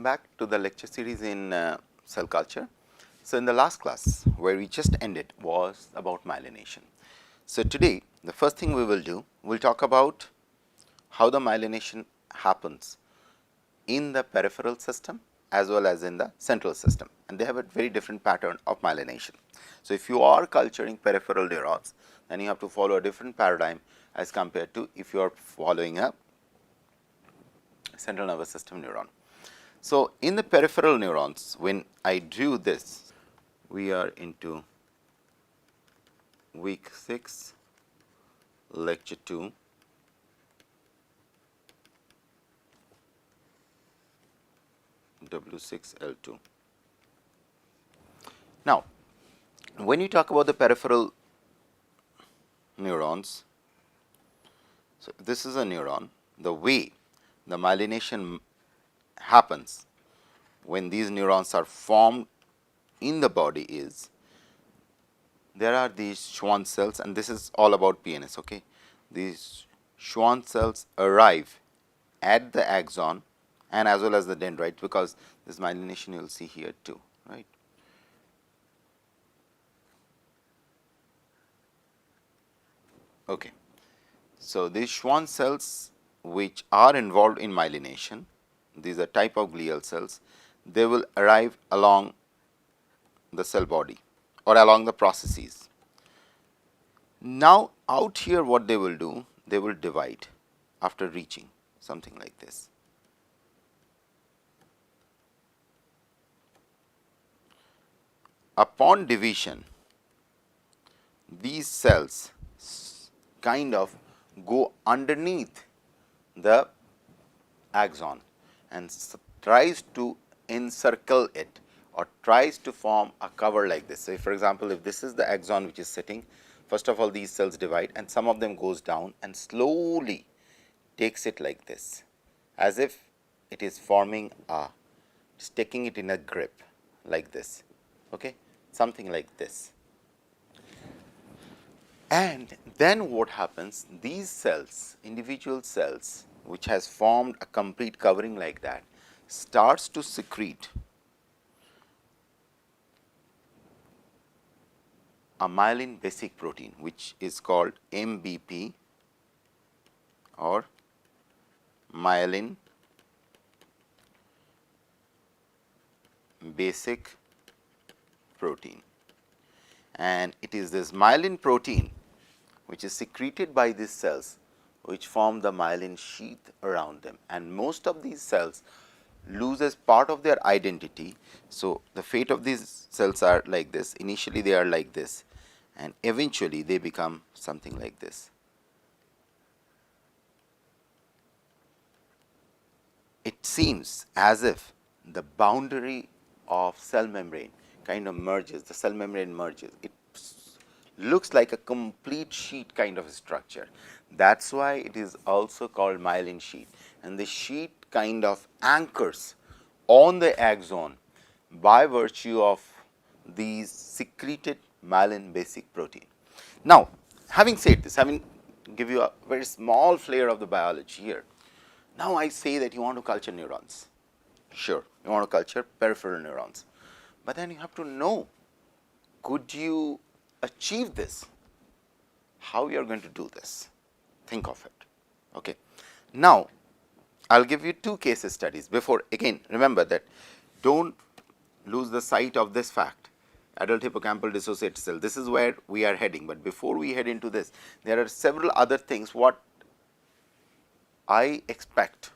back to the lecture series in cell culture. So, in the last class where we just ended was about myelination. So, today the first thing we will do, we will talk about how the myelination happens in the peripheral system as well as in the central system, and they have a very different pattern of myelination. So, if you are culturing peripheral neurons, then you have to follow a different paradigm as compared to if you are following a central nervous system neuron. So, in the peripheral neurons, when I drew this, we are into week 6, lecture 2. W6L2. Now, when you talk about the peripheral neurons, so this is a neuron, the way the myelination happens when these neurons are formed in the body is, there are these Schwann cells, and this is all about PNS. Okay, these Schwann cells arrive at the axon and as well as the dendrite, because this myelination you will see here too, right. Okay. So, these Schwann cells which are involved in myelination, these are type of glial cells, they will arrive along the cell body or along the processes. Now, out here what they will do, they will divide after reaching something like this. Upon division, these cells kind of go underneath the axon and tries to encircle it or tries to form a cover like this. So, for example, if this is the axon which is sitting, first of all these cells divide and some of them goes down and slowly takes it like this, as if it is forming a, just taking it in a grip like this, okay, something like this. And then what happens, these cells, individual cells which has formed a complete covering like that, starts to secrete a myelin basic protein which is called MBP or myelin basic protein. And it is this myelin protein which is secreted by these cells which form the myelin sheath around them, and most of these cells loses part of their identity. So, the fate of these cells are like this, initially they are like this and eventually they become something like this. It seems as if the boundary of cell membrane kind of merges, the cell membrane merges, it looks like a complete sheet kind of structure. That is why it is also called myelin sheath, and the sheet kind of anchors on the axon by virtue of these secreted myelin basic protein. Now, having said this, having give you a very small flair of the biology here, now I say that you want to culture neurons. Sure, you want to culture peripheral neurons, but then you have to know, could you achieve this? How you are going to do this? Think of it. Okay. Now, I will give you two case studies before, again remember that do not lose the sight of this fact, adult hippocampal dissociated cell, this is where we are heading, but before we head into this, there are several other things what I expect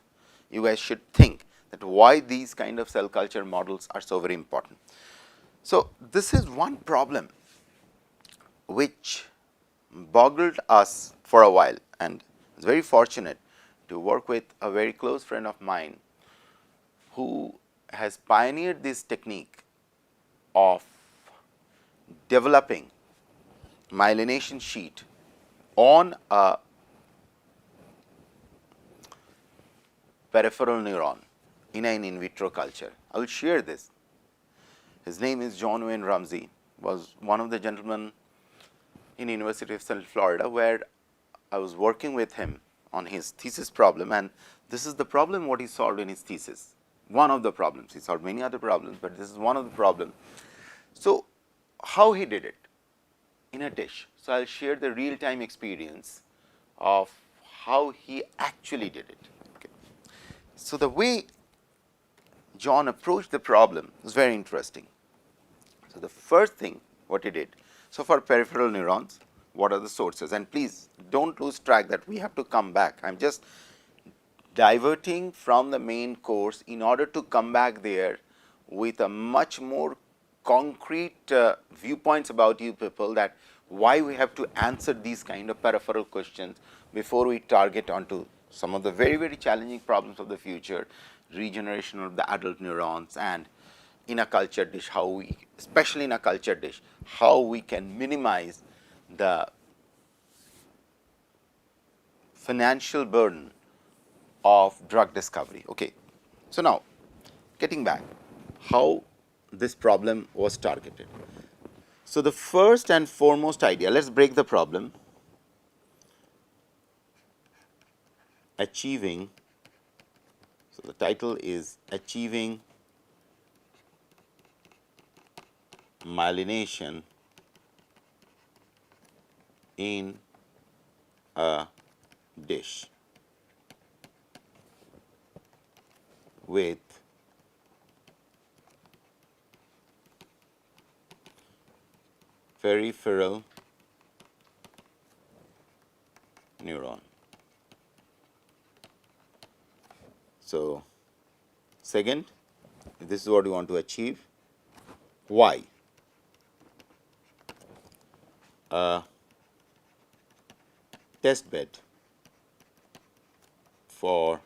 you guys should think, that why these kind of cell culture models are so very important. So, this is one problem which boggled us for a while, and I was very fortunate to work with a very close friend of mine who has pioneered this technique of developing myelination sheet on a peripheral neuron in an in vitro culture. I will share this. His name is John Wayne Ramsey, was one of the gentlemen in University of Central Florida, where I was working with him on his thesis problem, and this is the problem what he solved in his thesis. one of the problems. He solved many other problems, but this is one of the problems. So, how he did it? In a dish. So, I will share the real time experience of how he actually did it. Okay. So, the way John approached the problem was very interesting. So, the first thing what he did, so for peripheral neurons, what are the sources? And please do not lose track that we have to come back. I am just diverting from the main course in order to come back there with a much more concrete viewpoints about you people, that why we have to answer these kind of peripheral questions before we target onto some of the very, very challenging problems of the future, regeneration of the adult neurons, and in a culture dish, how we, especially in a culture dish, how we can minimize the financial burden of drug discovery. Okay. So, now getting back, how this problem was targeted. So, the first and foremost idea, let us break the problem, achieving, so the title is achieving myelination in a dish with peripheral neuron. So, second, this is what you want to achieve. Why? A test bed for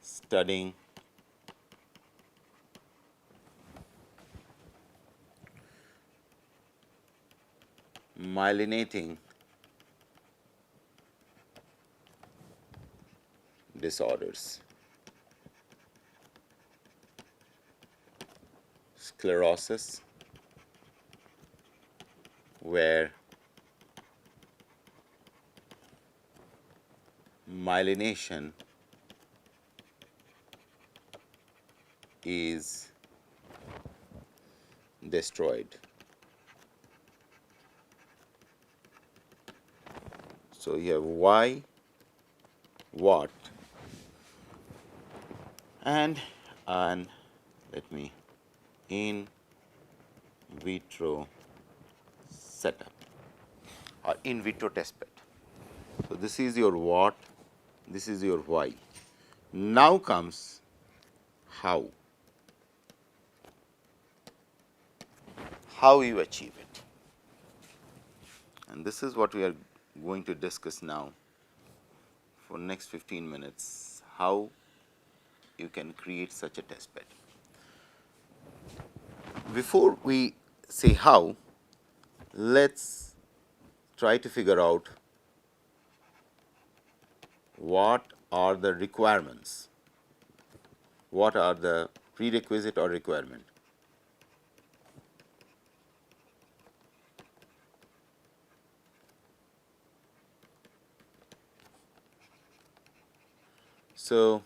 studying myelinating disorders, sclerosis, where myelination is destroyed. So, you have why, what, and let me in vitro setup or in vitro test bed. So, this is your what, this is your why. Now comes how you achieve it, and this is what we are going to discuss now for next 15 minutes, how you can create such a test bed. Before we say how, let's try to figure out what are the requirements, what are the prerequisite or requirement. So,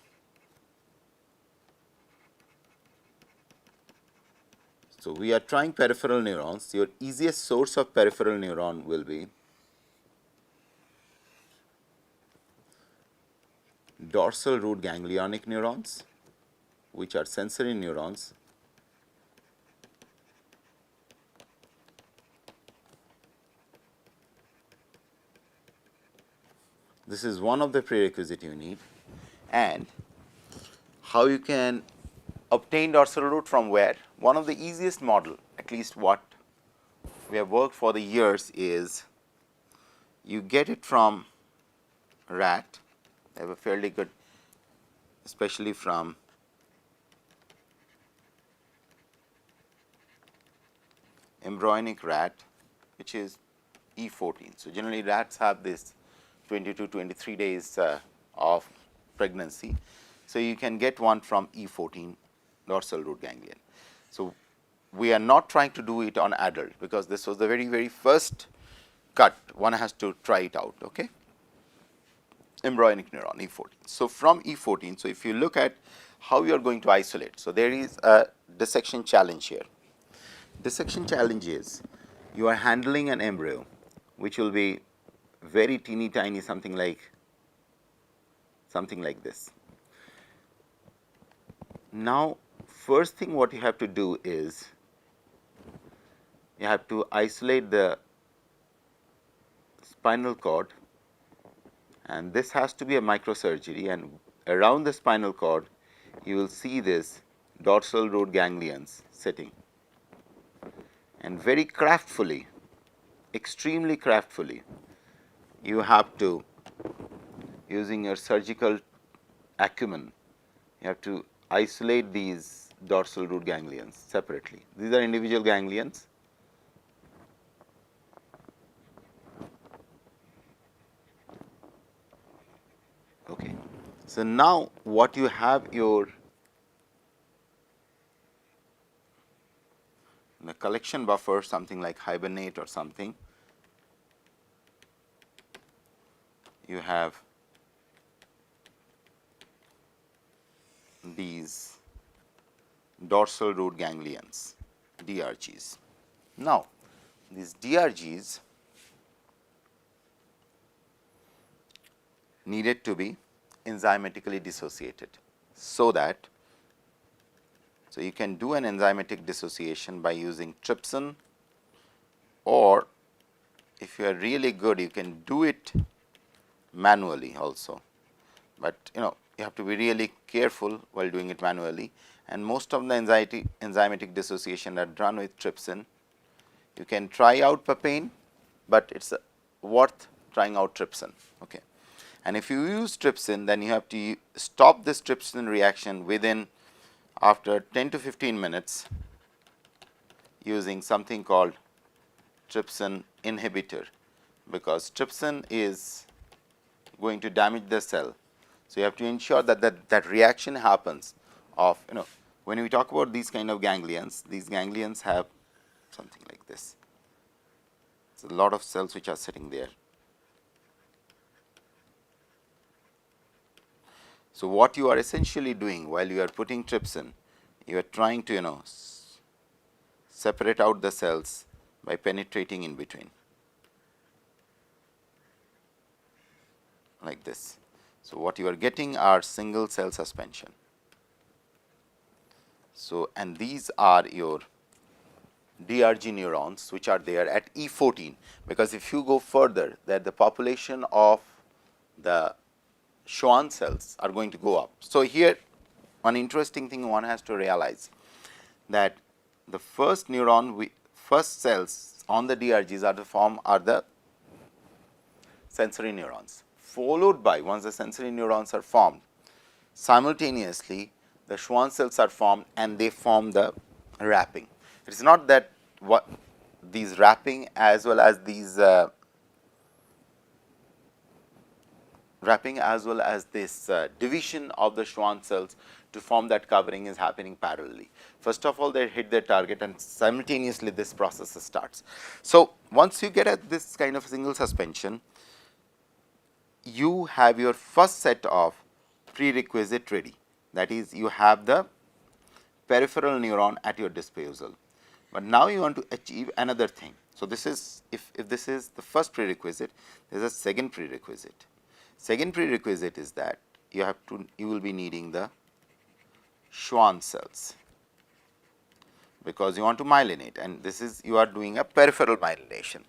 we are trying peripheral neurons. Your easiest source of peripheral neuron will be dorsal root ganglionic neurons, which are sensory neurons, this is one of the prerequisites you need. And how you can obtain dorsal root from where? One of the easiest model, at least what we have worked for the years, is you get it from rat. They have a fairly good, especially from embryonic rat, which is E14. So, generally rats have this 22 23 days of pregnancy. So, you can get one from E14 dorsal root ganglion. So, we are not trying to do it on adult, because this was the very, very first cut, one has to try it out. Okay? Embryonic neuron E14. So, from E14, so if you look at how you are going to isolate. So, there is a dissection challenge here. Dissection challenge is you are handling an embryo which will be very teeny tiny, something like this. Now, first thing what you have to do is you have to isolate the spinal cord, and this has to be a microsurgery, and around the spinal cord you will see this dorsal root ganglions sitting, and very craftfully, extremely craftfully, you have to, using your surgical acumen, you have to isolate these dorsal root ganglions separately. These are individual ganglions. Okay. So, now what you have your the collection buffer, something like hibernate or something, you have these dorsal root ganglions, DRGs. Now, these DRGs needed to be enzymatically dissociated, so you can do an enzymatic dissociation by using trypsin, or if you are really good, you can do it manually also, but you have to be really careful while doing it manually, and most of the enzymatic dissociation are done with trypsin. You can try out papain, but it's worth trying out trypsin. Okay. And if you use trypsin, then you have to stop this trypsin reaction within after 10 to 15 minutes using something called trypsin inhibitor, because trypsin is going to damage the cell. So, you have to ensure that that reaction happens of, when we talk about these kind of ganglions, these ganglions have something like this. It's a lot of cells which are sitting there. So, what you are essentially doing while you are putting trypsin, you are trying to separate out the cells by penetrating in between like this. So, what you are getting are single cell suspension. So, and these are your DRG neurons which are there at E14, because if you go further, that the population of the Schwann cells are going to go up. So, here one interesting thing one has to realize, that the first first cells on the DRGs are the sensory neurons, followed by, once the sensory neurons are formed, simultaneously the Schwann cells are formed and they form the wrapping. It is not that these wrapping as well as these this division of the Schwann cells to form that covering is happening parallelly. First of all, they hit their target and simultaneously this process starts. So, once you get at this kind of single suspension, you have your first set of prerequisite ready, that is, you have the peripheral neuron at your disposal. But now you want to achieve another thing. So, this is, if this is the first prerequisite, there is a second prerequisite. Second prerequisite is that you will be needing the Schwann cells, because you want to myelinate, and this is, you are doing a peripheral myelination.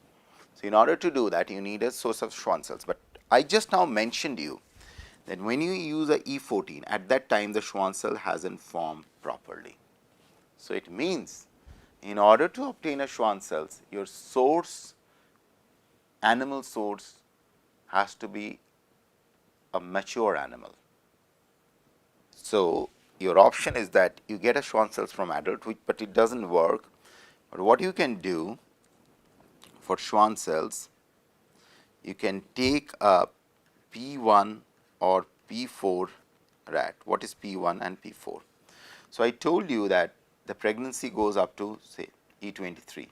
So, in order to do that, you need a source of Schwann cells, but I just now mentioned you that when you use a E14, at that time the Schwann cell hasn't formed properly. So, it means in order to obtain a Schwann cells, your source, animal source, has to be a mature animal. So, your option is that you get a Schwann cells from adult, but it does not work. But what you can do for Schwann cells, you can take a P1 or P4 rat. What is P1 and P4? So, I told you that the pregnancy goes up to, say, E23,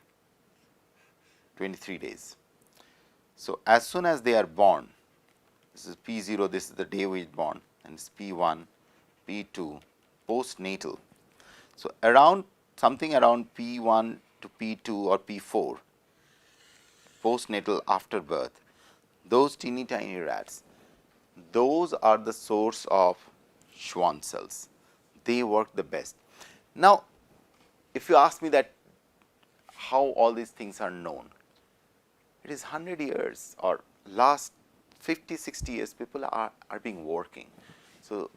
23 days. So, as soon as they are born, this is P0, this is the day we is born, and it's P1, P2, postnatal. So, around something around P1 to P2 or P4 postnatal after birth, those teeny tiny rats, those are the source of Schwann cells. They work the best. Now, if you ask me that how all these things are known, it is 100 years or last 50, 60 years people are being working. So,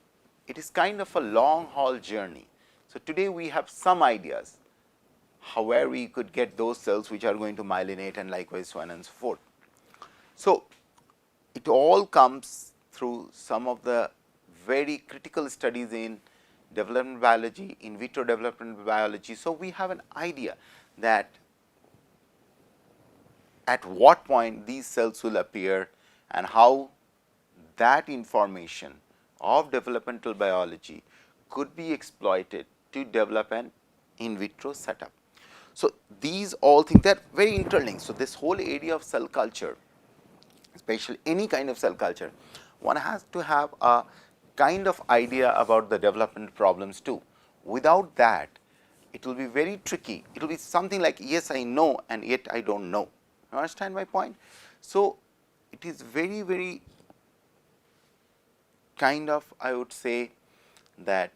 it is kind of a long haul journey. So, today we have some ideas how where we could get those cells which are going to myelinate and likewise so on and so forth. So, it all comes through some of the very critical studies in development biology, in vitro development biology. So, we have an idea that at what point these cells will appear and how that information of developmental biology could be exploited to develop an in vitro setup. So, these all things, they are very interlinked. So, this whole area of cell culture, especially any kind of cell culture, one has to have a kind of idea about the development problems too. Without that, it will be very tricky. It will be something like, yes, I know and yet I do not know. You understand my point? So, it is very, very kind of, I would say that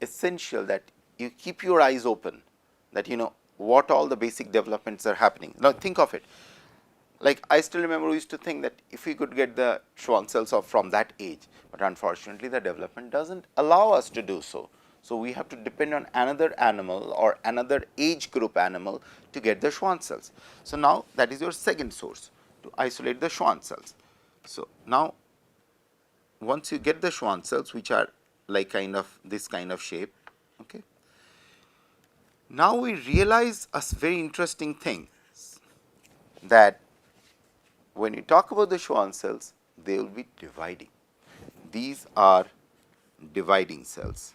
essential that you keep your eyes open, that you know what all the basic developments are happening. Now, think of it, like I still remember we used to think that if we could get the Schwann cells of from that age, but unfortunately the development does not allow us to do so. So, we have to depend on another animal or another age group animal to get the Schwann cells. So, now that is your second source to isolate the Schwann cells. So, now once you get the Schwann cells which are like kind of this kind of shape, okay. Now, we realize a very interesting thing, that when you talk about the Schwann cells, they will be dividing. These are dividing cells,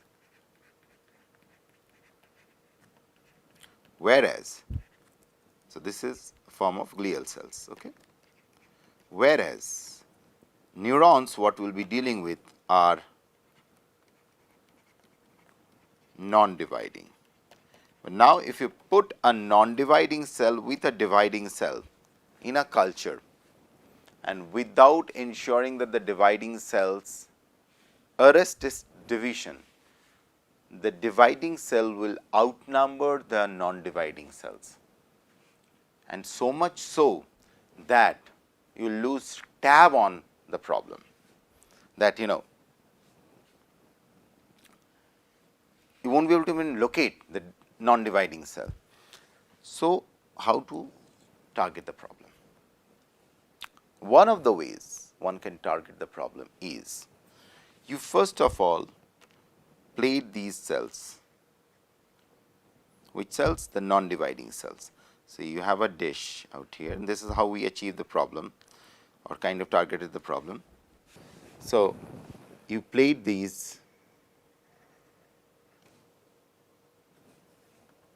whereas, so this is a form of glial cells, okay. Whereas neurons, what we will be dealing with are non-dividing. But now, if you put a non-dividing cell with a dividing cell in a culture, and without ensuring that the dividing cells arrest this division, the dividing cell will outnumber the non-dividing cells, and so much so that you lose tab on the problem, that you know you won't be able to even locate the non-dividing cell. So, how to target the problem? One of the ways one can target the problem is, you first of all plate these cells. Which cells? The non-dividing cells. So, you have a dish out here, and this is how we achieve the problem or kind of targeted the problem. So, you plate these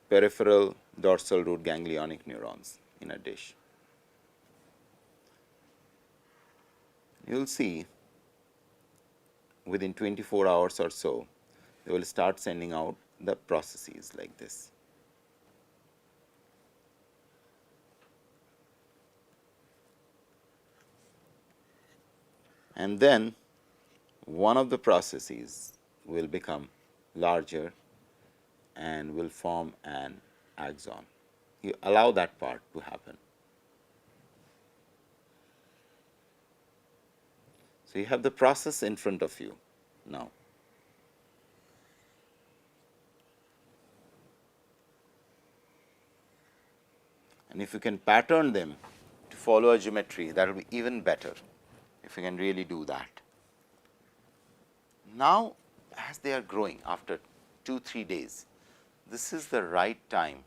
peripheral dorsal root ganglionic neurons in a dish. You will see within 24 hours or so, they will start sending out the processes like this. And then one of the processes will become larger and will form an axon. You allow that part to happen. So, you have the process in front of you now. And if you can pattern them to follow a geometry, that will be even better, if you can really do that. Now, as they are growing after 2-3 days, this is the right time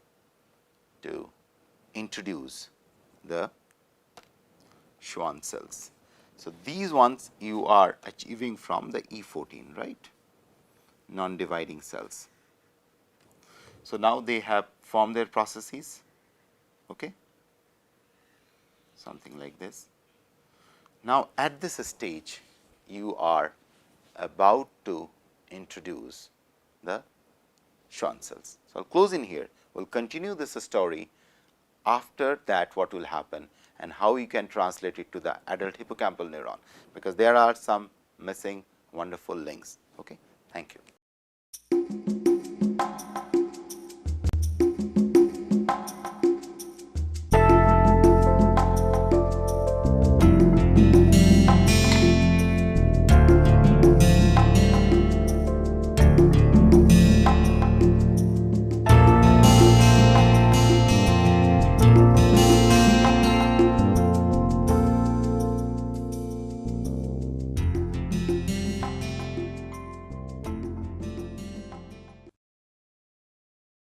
to introduce the Schwann cells. So, these ones you are achieving from the E14, right, non-dividing cells. So, now they have formed their processes, okay, something like this. Now, at this stage, you are about to introduce the Schwann cells. So, I will close in here. We will continue this story after that, what will happen and how you can translate it to the adult hippocampal neuron, because there are some missing wonderful links. Okay. Thank you.